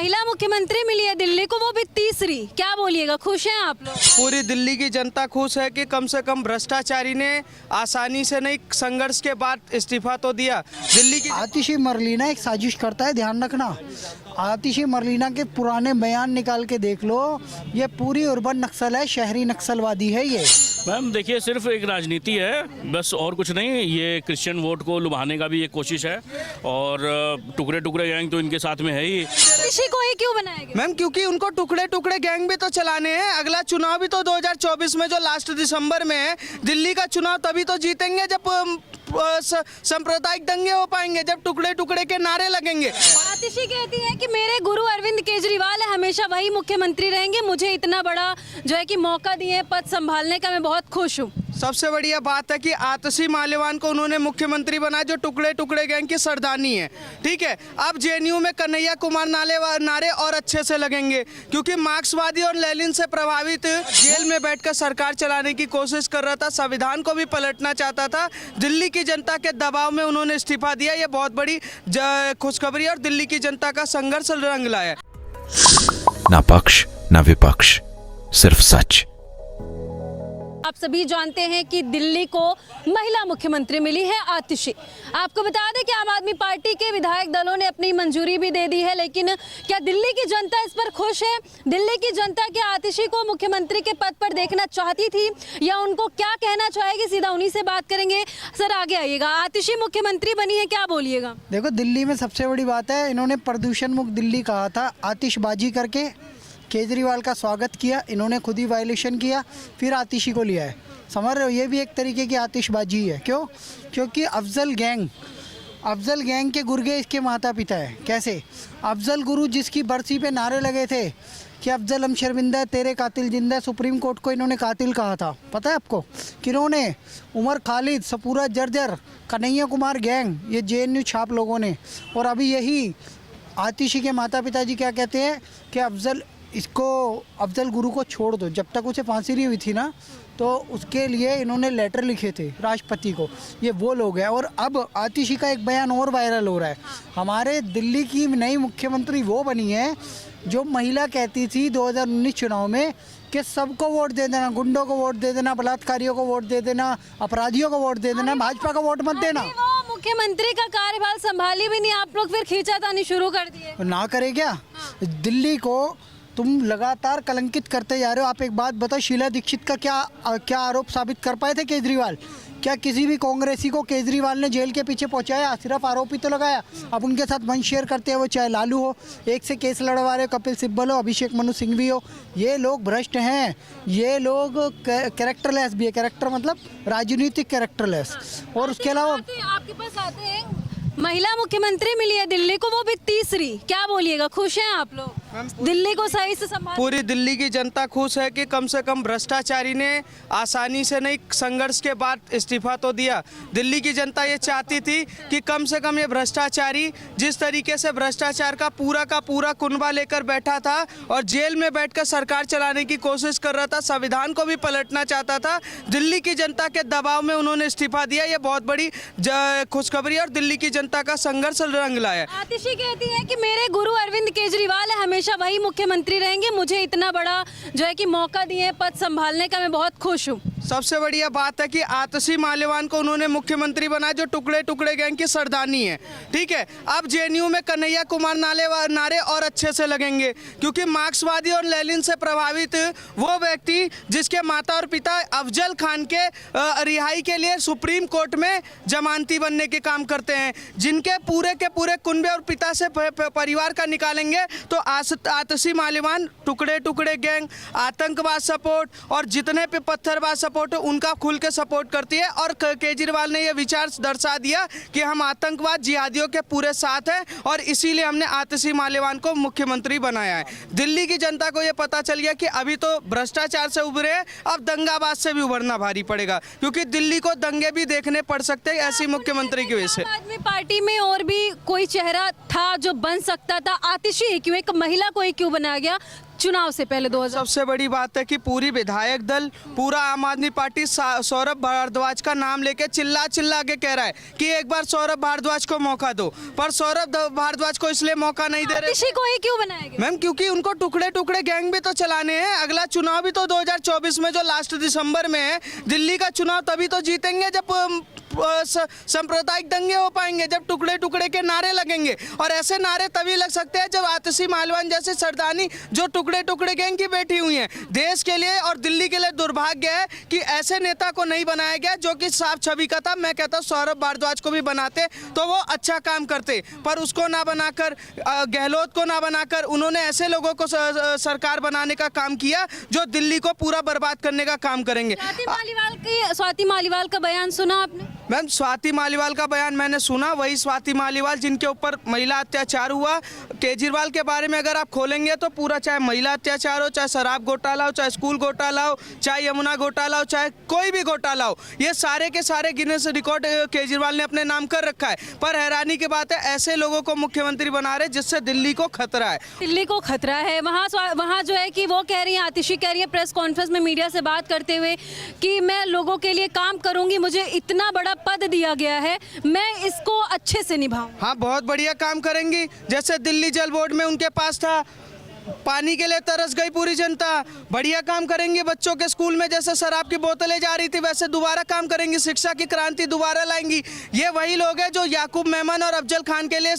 महिला मुख्यमंत्री मिली है दिल्ली को, वो भी तीसरी, क्या बोलिएगा, खुश हैं आप लोग? पूरी दिल्ली की जनता खुश है कि कम से कम भ्रष्टाचारी ने आसानी से नहीं, संघर्ष के बाद इस्तीफा तो दिया। दिल्ली की आतिशी मरलीना एक साजिश करता है, ध्यान रखना। आतिशी मरलीना के पुराने बयान निकाल के देख लो, ये पूरी अर्बन नक्सल है, शहरी नक्सलवादी है ये। मैम देखिए, सिर्फ एक राजनीति है बस, और कुछ नहीं। ये क्रिश्चियन वोट को लुभाने का भी एक कोशिश है, और टुकड़े टुकड़े गैंग तो इनके साथ में है ही। आतिशी को ही क्यों बनाया गया? मैम क्योंकि उनको टुकड़े टुकड़े गैंग भी तो चलाने हैं। अगला चुनाव भी तो 2024 में जो लास्ट दिसंबर में है, दिल्ली का चुनाव तभी तो जीतेंगे जब सांप्रदायिक दंगे हो पाएंगे, जब टुकड़े टुकड़े के नारे लगेंगे। आतिशी कहती है कि मेरे गुरु अरविंद केजरीवाल है, हमेशा वही मुख्यमंत्री रहेंगे, मुझे इतना बड़ा जो है कि मौका दिए पद संभालने का, मैं बहुत खुश हूँ। सबसे बढ़िया बात है कि आतिशी माल्यवान को उन्होंने मुख्यमंत्री बनाया, जो टुकड़े टुकड़े गैंग की सरदानी है। ठीक है, अब जेएनयू में कन्हैया कुमार नारे और अच्छे से लगेंगे, क्योंकि मार्क्सवादी और लेनिन से प्रभावित जेल में बैठकर सरकार चलाने की कोशिश कर रहा था, संविधान को भी पलटना चाहता था। दिल्ली की जनता के दबाव में उन्होंने इस्तीफा दिया, ये बहुत बड़ी खुशखबरी है और दिल्ली की जनता का संघर्ष रंग लाया। ना पक्ष ना विपक्ष, सिर्फ सच। आप सभी जानते हैं कि दिल्ली को महिला मुख्यमंत्री मिली है, आतिशी। आपको बता दें कि आम आदमी पार्टी के विधायक दलों ने अपनी मंजूरी भी दे दी है, लेकिन क्या दिल्ली की जनता इस पर खुश है? दिल्ली की जनता क्या आतिशी को मुख्यमंत्री के पद पर देखना चाहती थी, या उनको क्या कहना चाहेगी? सीधा उन्हीं से बात करेंगे। सर आगे आइएगा, आतिशी मुख्यमंत्री बनी है, क्या बोलिएगा? देखो, दिल्ली में सबसे बड़ी बात है, इन्होंने प्रदूषण मुक्त दिल्ली कहा था, आतिशबाजी करके केजरीवाल का स्वागत किया, इन्होंने खुद ही वायलेशन किया, फिर आतिशी को लिया है। समझ रहे हो, ये भी एक तरीके की आतिशबाजी है। क्यों? क्योंकि अफजल गैंग के गुर्गे इसके माता पिता है। कैसे? अफजल गुरु जिसकी बरसी पे नारे लगे थे कि अफजल हम शर्मिंदा है, तेरे कातिल जिंदा है, सुप्रीम कोर्ट को इन्होंने कातिल कहा था। पता है आपको किन्होंने? उमर खालिद, सपूरा जर्जर, कन्हैया कुमार गैंग, ये जेएनयू छाप लोगों ने। और अभी यही आतिशी के माता पिताजी क्या कहते हैं कि अफजल गुरु को छोड़ दो। जब तक उसे फांसी नहीं हुई थी ना, तो उसके लिए इन्होंने लेटर लिखे थे राष्ट्रपति को। ये वो लोग हैं। और अब आतिशी का एक बयान और वायरल हो रहा है। हमारे दिल्ली की नई मुख्यमंत्री वो बनी है जो महिला कहती थी 2019 चुनाव में कि सबको वोट दे देना, गुंडों को वोट दे देना, बलात्कारियों को वोट दे देना, अपराधियों को वोट दे देना, भाजपा को वोट मत देना। मुख्यमंत्री का कार्यभार संभाली भी नहीं, आप लोग फिर खींचातानी शुरू कर दिए। ना करे क्या? दिल्ली को तुम लगातार कलंकित करते जा रहे हो। आप एक बात बताओ, शीला दीक्षित का क्या आरोप साबित कर पाए थे केजरीवाल? क्या किसी भी कांग्रेसी को केजरीवाल ने जेल के पीछे पहुंचाया? सिर्फ आरोपी तो लगाया। अब उनके साथ मंच शेयर करते हैं, वो चाहे लालू हो, एक से केस लड़वा रहे हो, कपिल सिब्बल हो, अभिषेक मनु सिंघवी हो। ये लोग भ्रष्ट हैं, ये लोग कैरेक्टरलेस भी है। कैरेक्टर मतलब राजनीतिक कैरेक्टरलेस। और उसके अलावा आपके पास आते हैं, महिला मुख्यमंत्री मिली है दिल्ली को, वो भी तीसरी, क्या बोलिएगा, खुश हैं आप लोग? दिल्ली को सही से संभाल। पूरी दिल्ली की जनता खुश है कि कम से कम भ्रष्टाचारी ने आसानी से नहीं, संघर्ष के बाद इस्तीफा तो दिया। दिल्ली की जनता ये चाहती थी कि कम से कम ये भ्रष्टाचारी, जिस तरीके से भ्रष्टाचार का पूरा कुनबा लेकर बैठा था और जेल में बैठकर सरकार चलाने की कोशिश कर रहा था, संविधान को भी पलटना चाहता था, दिल्ली की जनता के दबाव में उन्होंने इस्तीफा दिया। ये बहुत बड़ी खुशखबरी है और दिल्ली की जनता का संघर्ष रंग लाया। आतिशी कहती है कि मेरे गुरु अरविंद केजरीवाल है, हमेशा वही मुख्यमंत्री रहेंगे, मुझे इतना बड़ा जो है कि मौका दिए पद संभालने का, मैं बहुत खुश हूँ। सबसे बढ़िया बात है कि आतिशी माल्यवान को उन्होंने मुख्यमंत्री बनाया, जो टुकड़े टुकड़े गैंग की सरदानी है। ठीक है, अब जेएनयू में कन्हैया कुमार नारे और अच्छे से लगेंगे, क्योंकि मार्क्सवादी और लेनिन से प्रभावित वो व्यक्ति जिसके माता और पिता अफजल खान के रिहाई के लिए सुप्रीम कोर्ट में जमानती बनने के काम करते हैं, जिनके पूरे के पूरे कुनबे और पिता से परिवार का निकालेंगे, तो आतिशी माल्यवान टुकड़े टुकड़े गैंग, आतंकवाद सपोर्ट और जितने पे पत्थरबाज सपोर्ट उनका खुल के सपोर्ट करती है। और केजरीवाल ने यह विचार दर्शा दिया कि हम आतंकवाद जिहादियों के पूरे साथ हैं, और इसीलिए हमने आतिशी माल्यवान को मुख्यमंत्री बनाया है। दिल्ली की जनता को यह पता चल गया कि अभी तो भ्रष्टाचार से उभरे हैं, अब दंगाबाज से भी उभरना भारी पड़ेगा, क्योंकि दिल्ली को दंगे भी देखने पड़ सकते हैं ऐसी मुख्यमंत्री की वजह से। आम आदमी पार्टी में और भी कोई चेहरा था जो बन सकता था, आतिशी ही क्यों, एक महिला को ही क्यों बनाया गया? चुनाव से पहले 2000? सबसे बड़ी बात है कि पूरी विधायक दल, पूरा आम आदमी पार्टी सौरभ भारद्वाज का नाम लेके चिल्ला चिल्ला के कह रहा है कि एक बार सौरभ भारद्वाज को मौका दो, पर सौरभ भारद्वाज को इसलिए मौका नहीं दे रहे आतिशी को ही क्यों बनाया गया? मैम, क्योंकि उनको टुकड़े टुकड़े गैंग भी तो चलाने हैं। अगला चुनाव भी तो 2024 में जो लास्ट दिसंबर में है, दिल्ली का चुनाव तभी तो जीतेंगे जब सांप्रदायिक दंगे हो पाएंगे, जब टुकड़े टुकड़े के नारे लगेंगे। और ऐसे नारे तभी लग सकते हैं जब आतिशी मालवान जैसे सरदानी जो टुकड़े टुकड़े गैंग की बैठी हुई हैं। देश के लिए और दिल्ली के लिए दुर्भाग्य है कि ऐसे नेता को नहीं बनाया गया जो कि साफ छवि का था। मैं कहता हूँ सौरभ भारद्वाज को भी बनाते तो वो अच्छा काम करते, पर उसको ना बनाकर, गहलोत को ना बनाकर उन्होंने ऐसे लोगों को सरकार बनाने का काम किया जो दिल्ली को पूरा बर्बाद करने का काम करेंगे। स्वाति मालीवाल का बयान सुना आपने? मैम, स्वाति मालीवाल का बयान मैंने सुना। वही स्वाति मालीवाल जिनके ऊपर महिला अत्याचार हुआ। केजरीवाल के बारे में अगर आप खोलेंगे तो पूरा, चाहे महिला अत्याचार हो, चाहे शराब घोटाला हो, चाहे स्कूल घोटाला हो, चाहे यमुना घोटाला हो, चाहे कोई भी घोटाला हो, ये सारे के सारे गिनेस रिकॉर्ड केजरीवाल ने अपने नाम कर रखा है। पर हैरानी की बात है, ऐसे लोगों को मुख्यमंत्री बना रहे जिससे दिल्ली को खतरा है। दिल्ली को खतरा है। वहाँ जो है कि वो कह रही है, आतिशी कह रही है प्रेस कॉन्फ्रेंस में मीडिया से बात करते हुए कि मैं लोगों के लिए काम करूंगी, मुझे इतना बड़ा पद दिया गया है, मैं इसको अच्छे से निभाऊं। हाँ, बहुत बढ़िया काम करेंगी। जैसे दिल्ली जल बोर्ड में उनके पास था, पानी के लिए तरस गई पूरी जनता। बढ़िया काम करेंगे। बच्चों के स्कूल में जैसे शराब की बोतलें जा रही थी वैसे दोबारा काम करेंगी। शिक्षा की क्रांति दोबारा लाएंगी। ये वही लोग हैं जो याकूब मेमन और अफजल खान के लिए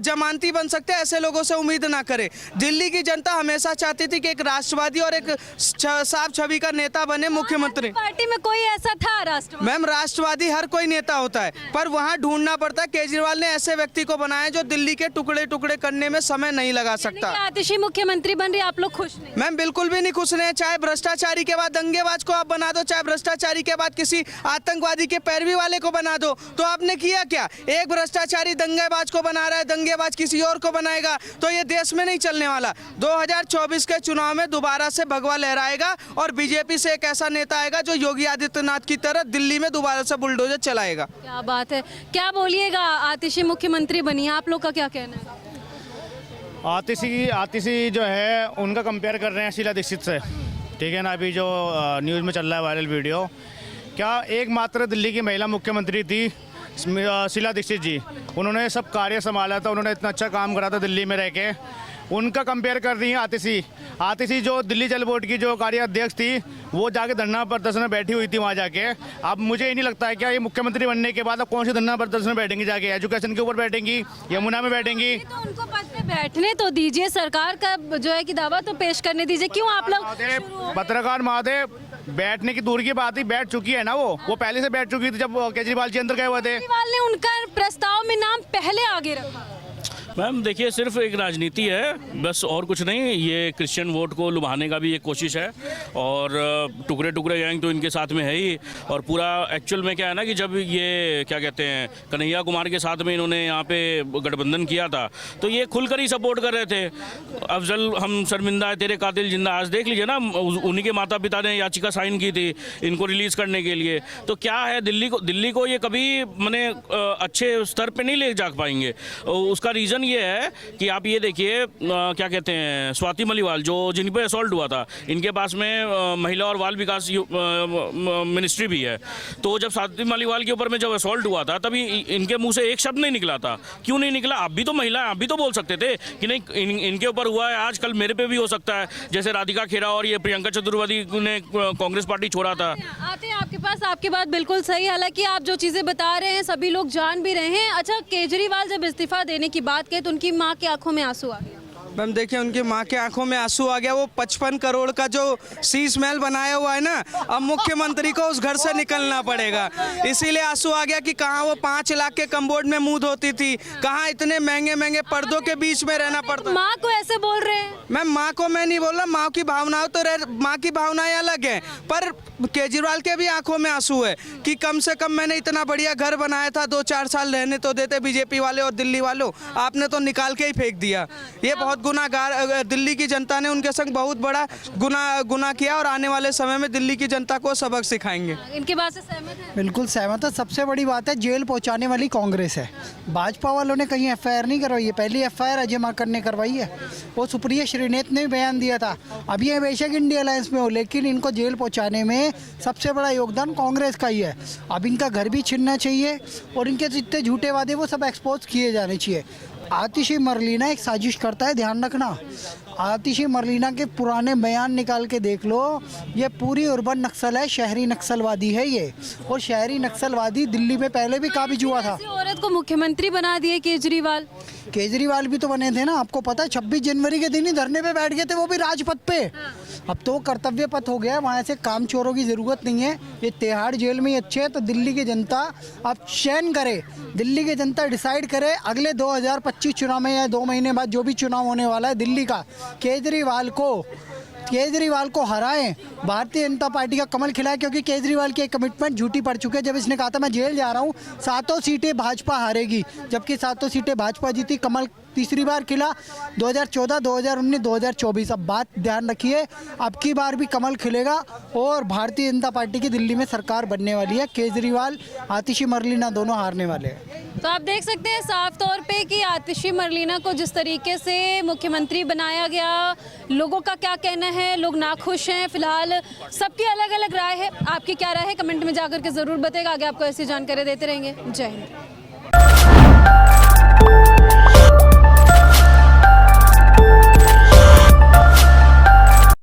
जमानती बन सकते हैं। ऐसे लोगों से उम्मीद ना करें। दिल्ली की जनता हमेशा चाहती थी कि एक राष्ट्रवादी और एक साफ छवि का नेता बने मुख्यमंत्री। पार्टी में कोई ऐसा था राष्ट्रवादी? मैम, राष्ट्रवादी हर कोई नेता होता है, पर वहाँ ढूंढना पड़ता है। केजरीवाल ने ऐसे व्यक्ति को बनाया जो दिल्ली के टुकड़े टुकड़े करने में समय नहीं लगा सकता। आतिशी मुख्यमंत्री बन रही, आप लोग खुश नहीं? मैम, बिल्कुल भी नहीं खुश रहे। चाहे भ्रष्टाचारी के बाद दंगेबाज को आप बना दो, चाहे भ्रष्टाचारी के बाद किसी आतंकवादी के पैरवी वाले को बना दो, तो आपने किया क्या? एक भ्रष्टाचारी दंगेबाज को बना रहा है, दंगेबाज किसी और को बनाएगा, तो ये देश में नहीं चलने वाला। 2024 के चुनाव में दोबारा से भगवा लहराएगा और बीजेपी से एक ऐसा नेता आएगा जो योगी आदित्यनाथ की तरह दिल्ली में दोबारा से बुलडोजर चलाएगा। क्या बात है, क्या बोलिएगा? आतिशी मुख्यमंत्री बनी, आप लोग का क्या कहना है? आतिशी जो है उनका कंपेयर कर रहे हैं शीला दीक्षित से, ठीक है ना। अभी जो न्यूज़ में चल रहा है वायरल वीडियो, क्या एकमात्र दिल्ली की महिला मुख्यमंत्री थी शीला दीक्षित जी। उन्होंने सब कार्य संभाला था, उन्होंने इतना अच्छा काम करा था दिल्ली में रह के। उनका कंपेयर कर रही हैं आतिशी जो दिल्ली जल बोर्ड की जो कार्याध्यक्ष थी, वो जाके धरना प्रदर्शन में बैठी हुई थी वहाँ जाके। अब मुझे ये नहीं लगता है क्या ये मुख्यमंत्री बनने के बाद अब कौन सी धरना प्रदर्शन में बैठेंगी, जाके एजुकेशन के ऊपर बैठेंगी, यमुना में बैठेंगी। तो उनको पद पे बैठने तो दीजिए, सरकार का जो है कि दावा तो पेश करने दीजिए। क्यों आप लोग? पत्रकार महोदय, बैठने की दूर की बात ही, बैठ चुकी है ना। वो पहले से बैठ चुकी थी जब केजरीवाल जी अंदर गए हुए थे। केजरीवाल ने उनका प्रस्ताव में नाम पहले आगे रखा। मैम देखिए, सिर्फ एक राजनीति है बस, और कुछ नहीं। ये क्रिश्चियन वोट को लुभाने का भी एक कोशिश है, और टुकड़े टुकड़े गैंग तो इनके साथ में है ही। और पूरा एक्चुअल में क्या है ना कि जब ये क्या कहते हैं कन्हैया कुमार के साथ में इन्होंने यहाँ पे गठबंधन किया था, तो ये खुलकर ही सपोर्ट कर रहे थे। अफजल हम शर्मिंदा है, तेरे कातिल जिंदा। आज देख लीजिए ना, उन्हीं के माता पिता ने याचिका साइन की थी इनको रिलीज़ करने के लिए। तो क्या है, दिल्ली को ये कभी मैंने अच्छे स्तर पर नहीं ले जा पाएंगे। उसका रीज़न ये है कि आप ये देखिए, क्या कहते हैं, स्वाति मालीवाल जो जिन पे असॉल्ट हुआ था, इनके पास में महिला और बाल विकास मिनिस्ट्री भी है। तो जब स्वाति मालीवाल के ऊपर में जब असॉल्ट हुआ था, तभी इनके मुंह से एक शब्द नहीं निकला था। क्यों नहीं निकला? आप भी तो महिला हैं, आप भी तो बोल सकते थे कि नहीं इनके ऊपर हुआ है, आज कल मेरे पे भी हो सकता है। जैसे राधिका खेरा और ये प्रियंका चतुर्वेदी ने कांग्रेस पार्टी छोड़ा था। आते हैं आपके पास, आपकी बात बिल्कुल सही। हालांकि आप जो चीजें बता रहे हैं सभी लोग जान भी रहे हैं। अच्छा, केजरीवाल जब इस्तीफा देने की बात तो उनकी माँ की आंखों में आंसू आ गया। मैम देखिए, उनकी माँ के आंखों में आंसू आ गया। वो 55 करोड़ का जो शीश महल बनाया हुआ है ना, अब मुख्यमंत्री को उस घर से निकलना पड़ेगा, इसीलिए आंसू आ गया कि कहाँ वो 5 लाख के कम्बोर्ड में मुंह धोती थी, कहाँ इतने महंगे महंगे पर्दों के बीच में रहना पड़ता। माँ को ऐसे बोल रहे हैं? मैम, माँ को मैं नहीं बोल रहा, माँ की भावनाएं अलग है, पर केजरीवाल के भी आंखों में आंसू है कि कम से कम मैंने इतना बढ़िया घर बनाया था, 2-4 साल रहने तो देते बीजेपी वाले और दिल्ली वालों, आपने तो निकाल के ही फेंक दिया। ये बहुत गुनाहगार, दिल्ली की जनता ने उनके संग बहुत बड़ा गुनाह किया और आने वाले समय में दिल्ली की जनता को सबक सिखाएंगे। इनकी बात से सहमत है? बिल्कुल सहमत है। सबसे बड़ी बात है जेल पहुंचाने वाली कांग्रेस है। भाजपा वालों ने कहीं एफआईआर नहीं करवाई है, पहली एफआईआर अजय माकन ने करवाई है। वो सुप्रिया श्रीनेत ने भी बयान दिया था। अब ये बेशक इंडिया अलायंस में हो, लेकिन इनको जेल पहुंचाने में सबसे बड़ा योगदान कांग्रेस का ही है। अब इनका घर भी छीनना चाहिए और इनके जितने झूठे वादे वो सब एक्सपोज किए जाने चाहिए। आतिशी मरलीना एक साजिश करता है, ध्यान रखना। आतिशी मरलीना के पुराने बयान निकाल के देख लो, ये पूरी अर्बन नक्सल है, शहरी नक्सलवादी है ये। और शहरी नक्सलवादी दिल्ली में पहले भी काबिज हुआ था। ऐसी औरत को मुख्यमंत्री बना दिए केजरीवाल। केजरीवाल भी तो बने थे ना, आपको पता है 26 जनवरी के दिन ही धरने पे बैठ गए थे, वो भी राजपथ पे। अब तो कर्तव्य पथ हो गया, वहाँ से काम चोरों की ज़रूरत नहीं है। ये तिहाड़ जेल में ही अच्छे हैं। तो दिल्ली की जनता अब चयन करे, दिल्ली की जनता डिसाइड करे अगले 2025 चुनाव में या 2 महीने बाद जो भी चुनाव होने वाला है दिल्ली का, केजरीवाल को हराएं, भारतीय जनता पार्टी का कमल खिलाए। क्योंकि केजरीवाल की एक कमिटमेंट झूठी पड़ चुकी है। जब इसने कहा था मैं जेल जा रहा हूँ, 7 सीटें भाजपा हारेगी, जबकि 7 सीटें भाजपा जीती, कमल तीसरी बार खिला 2014, 2019, 2024। अब बात ध्यान रखिए, अब की बार भी कमल खिलेगा और भारतीय जनता पार्टी की दिल्ली में सरकार बनने वाली है। केजरीवाल, आतिशी मरलीना दोनों हारने वाले हैं। तो आप देख सकते हैं साफ तौर पे कि आतिशी मरलीना को जिस तरीके से मुख्यमंत्री बनाया गया, लोगों का क्या कहना है, लोग नाखुश हैं। फिलहाल सबकी अलग अलग राय है। आपकी क्या राय है कमेंट में जाकर के ज़रूर बताइएगा। आगे आपको ऐसी जानकारी देते रहेंगे। जय हिंद।